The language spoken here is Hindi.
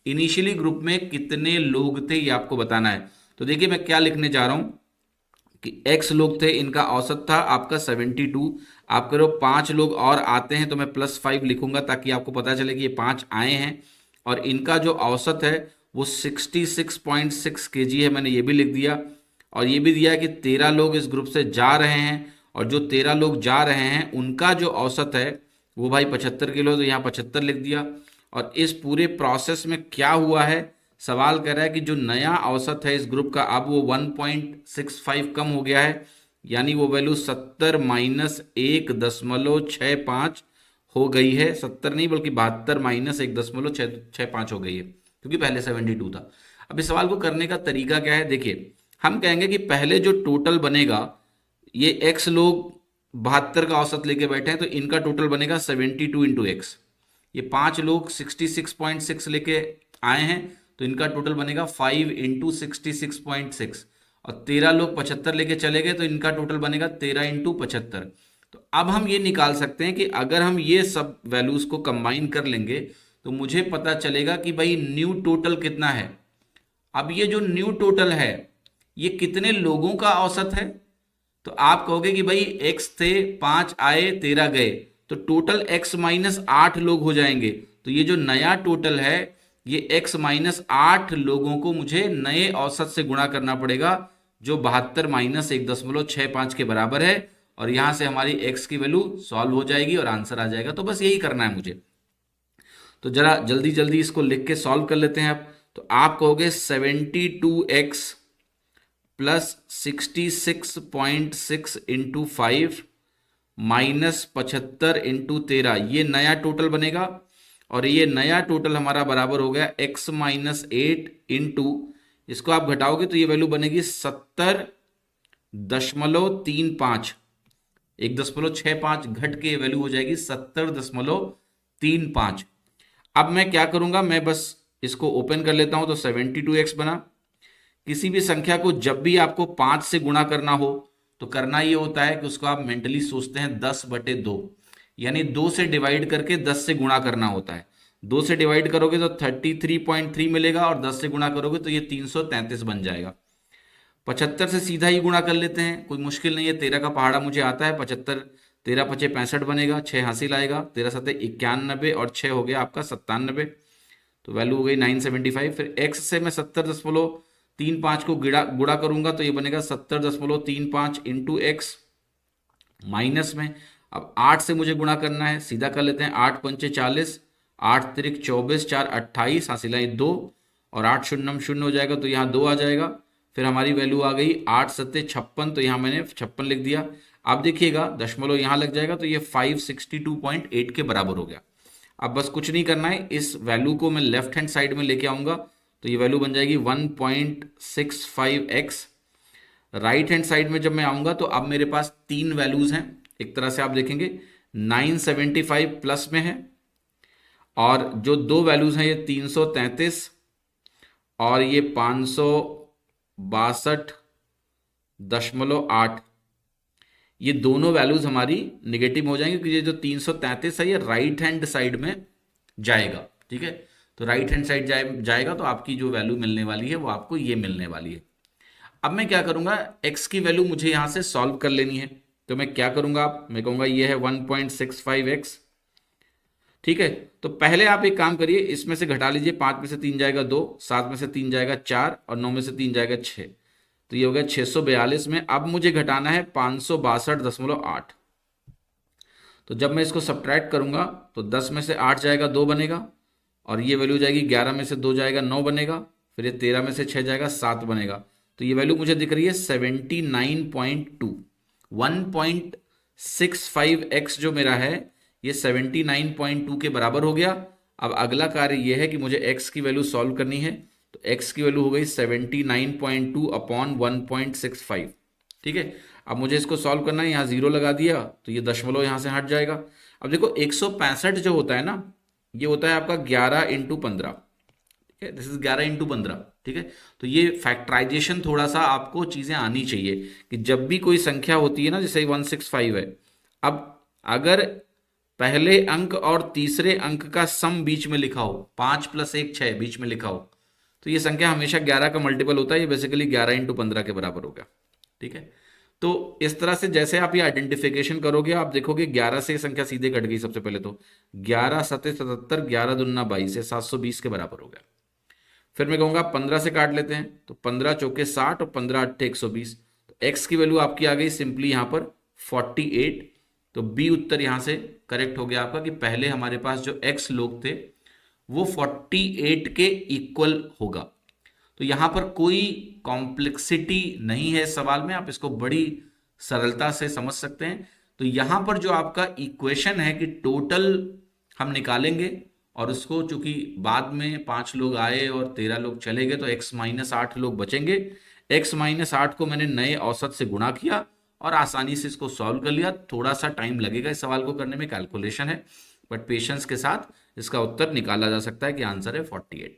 इनिशियली ग्रुप में कितने लोग थे ये आपको बताना है। तो देखिए मैं क्या लिखने जा रहा हूं कि x लोग थे, इनका औसत था आपका 72। आप करो 5 लोग और आते हैं तो मैं +5 लिखूंगा ताकि आपको पता चले कि ये 5 आए हैं, और इनका जो औसत है वो 66.6 kg है, मैंने ये भी लिख दिया। और ये भी दिया कि 13 लोग इस ग्रुप से जा रहे हैं, और जो 13 लोग जा रहे हैं उनका जो औसत है वो भाई 75 किलो, तो यहाँ 75 लिख दिया। और इस पूरे प्रोसेस में क्या हुआ है, सवाल कर रहा है कि जो नया औसत है इस ग्रुप का अब वो 1.65 कम हो गया है, यानी वो वैल्यू 70 माइनस 1.65 हो गई है। 70 नहीं बल्कि 72 माइनस 1.65 हो गई है, क्योंकि पहले 72 था। अब इस सवाल को करने का तरीका क्या है, देखिए हम कहेंगे कि पहले जो टोटल बनेगा, ये एक्स लोग 72 का औसत लेके बैठे हैं तो इनका टोटल बनेगा 72 इंटू एक्स। ये 5 लोग 66.6 लेके आए हैं तो इनका टोटल बनेगा 5 इंटू 66.6। और 13 लोग 75 लेके चले गए तो इनका टोटल बनेगा 13 इंटू 75। तो अब हम ये निकाल सकते हैं कि अगर हम ये सब वैल्यूज को कंबाइन कर लेंगे तो मुझे पता चलेगा कि भाई न्यू टोटल कितना है। अब ये जो न्यू टोटल है ये कितने लोगों का औसत है। तो आप कहोगे कि भाई x थे, 5 आए 13 गए, तो टोटल x माइनस 8 लोग हो जाएंगे। तो ये जो नया टोटल है ये x माइनस 8 लोगों को मुझे नए औसत से गुणा करना पड़ेगा, जो 72 माइनस 1.65 के बराबर है। और यहां से हमारी x की वैल्यू सॉल्व हो जाएगी और आंसर आ जाएगा। तो बस यही करना है मुझे। तो जरा जल्दी जल्दी इसको लिख के सॉल्व कर लेते हैं आप। तो आप कहोगे 72x plus 66.6 into 5 minus 75 into 13, ये नया टोटल बनेगा। और ये नया टोटल हमारा बराबर हो गया x माइनस 8 इंटू, इसको आप घटाओगे तो ये वैल्यू बनेगी 70.35। 1.65 घट के वैल्यू हो जाएगी 70.35। अब मैं क्या करूंगा, मैं बस इसको ओपन कर लेता हूं। तो 72x बना। किसी भी संख्या को जब भी आपको 5 से गुणा करना हो तो करना ये होता है कि उसको आप मेंटली सोचते हैं 10/2, यानी 2 से डिवाइड करके 10 से गुणा करना होता है। 2 से डिवाइड करोगे तो 33.3 मिलेगा, और 10 से गुणा करोगे तो ये 333 बन जाएगा। 75 से सीधा ही गुणा कर लेते हैं, कोई मुश्किल नहीं है। 13 का पहाड़ा मुझे आता है। 75, 13 पचे 65 बनेगा, 6 हासिल आएगा, 13 सत्ते 91 और 6 हो गया आपका 97। तो वैल्यू हो गई 975। फिर x से मैं 70.35 को गुणा करूंगा तो ये बनेगा 70.35 इंटू एक्स माइनस में। अब 8 से मुझे गुणा करना है, सीधा कर लेते हैं। 8 पंचे 40, 8 तिरिक 24, 4 28, हासिल आई 2, और 8 शून्यम शून्य हो जाएगा तो यहाँ 2 आ जाएगा। फिर हमारी वैल्यू आ गई 8 सत्ते 56, तो यहाँ मैंने 56 लिख दिया। आप देखिएगा दशमलव यहाँ लग जाएगा तो ये 562.8 के बराबर हो गया। अब बस कुछ नहीं करना है, इस वैल्यू को मैं लेफ्ट हैंड साइड में लेके आऊंगा तो ये वैल्यू बन जाएगी 1.65x। राइट हैंड साइड में जब मैं आऊंगा तो अब मेरे पास 3 वैल्यूज हैं। एक तरह से आप देखेंगे 975 प्लस में है, और जो 2 वैल्यूज हैं ये 333 और ये 562.8। ये दोनों वैल्यूज हमारी निगेटिव हो जाएंगे क्योंकि ये जो 333 है ये राइट हैंड साइड में जाएगा। ठीक है, तो राइट हैंड साइड जाएगा तो आपकी जो वैल्यू मिलने वाली है वो आपको ये मिलने वाली है। अब मैं क्या करूंगा, x की वैल्यू मुझे यहां से सॉल्व कर लेनी है। तो मैं क्या करूंगा, मैं कहूंगा ये है 1.65x। ठीक है, तो पहले आप एक काम करिए, इसमें से घटा लीजिए। 5 में से 3 जाएगा 2, 7 में से 3 जाएगा 4, और 9 में से 3 जाएगा 6, तो ये हो गया 642 में। अब मुझे घटाना है 562.8। तो जब मैं इसको सब्ट्रैक्ट करूंगा तो 10 में से 8 जाएगा 2 बनेगा, और ये वैल्यू जाएगी 11 में से 2 जाएगा 9 बनेगा, फिर ये 13 में से 6 जाएगा 7 बनेगा। तो ये वैल्यू मुझे दिख रही है 79.2। 1.65x जो मेरा है ये 79.2 के बराबर हो गया। अब अगला कार्य ये है कि मुझे x की वैल्यू सॉल्व करनी है। तो x की वैल्यू हो गई 79.2 अपॉन 1.65। ठीक है, अब मुझे इसको सॉल्व करना है। यहाँ 0 लगा दिया तो ये दशमलव यहाँ से हट जाएगा। अब देखो 165 जो होता है ना, ये होता है आपका 11 इंटू 15। ठीक है, दिस इज 11 इंटू 15। ठीक है, तो ये फैक्टराइजेशन थोड़ा सा आपको चीजें आनी चाहिए कि जब भी कोई संख्या होती है ना, जैसे 165 है, अब अगर पहले अंक और तीसरे अंक का सम बीच में लिखा हो, 5 + 1 6 बीच में लिखा हो, तो ये संख्या हमेशा 11 का मल्टीपल होता है। ये बेसिकली 11 × 15 के बराबर होगा। ठीक है, तो इस तरह से जैसे आप ये आइडेंटिफिकेशन करोगे, आप देखोगे 11 से ये संख्या सीधे कट गई। सबसे पहले तो 11 7 77, 11 दूना 22 है, 720 के बराबर हो गया। फिर मैं कहूंगा 15 से काट लेते हैं, तो 15 चौके 60 और 15 8 120। तो एक्स की वैल्यू आपकी आ गई सिंपली यहां पर 48। तो बी उत्तर यहां से करेक्ट हो गया आपका कि पहले हमारे पास जो एक्स लोग थे वो 48 के इक्वल होगा। तो यहां पर कोई कॉम्प्लेक्सिटी नहीं है सवाल में, आप इसको बड़ी सरलता से समझ सकते हैं। तो यहां पर जो आपका इक्वेशन है कि टोटल हम निकालेंगे, और उसको चूंकि बाद में 5 लोग आए और 13 लोग चले गए, तो x-8 लोग बचेंगे। x-8 को मैंने नए औसत से गुणा किया और आसानी से इसको सॉल्व कर लिया। थोड़ा सा टाइम लगेगा इस सवाल को करने में, कैलकुलेशन है, बट पेशेंस के साथ इसका उत्तर निकाला जा सकता है कि आंसर है 48।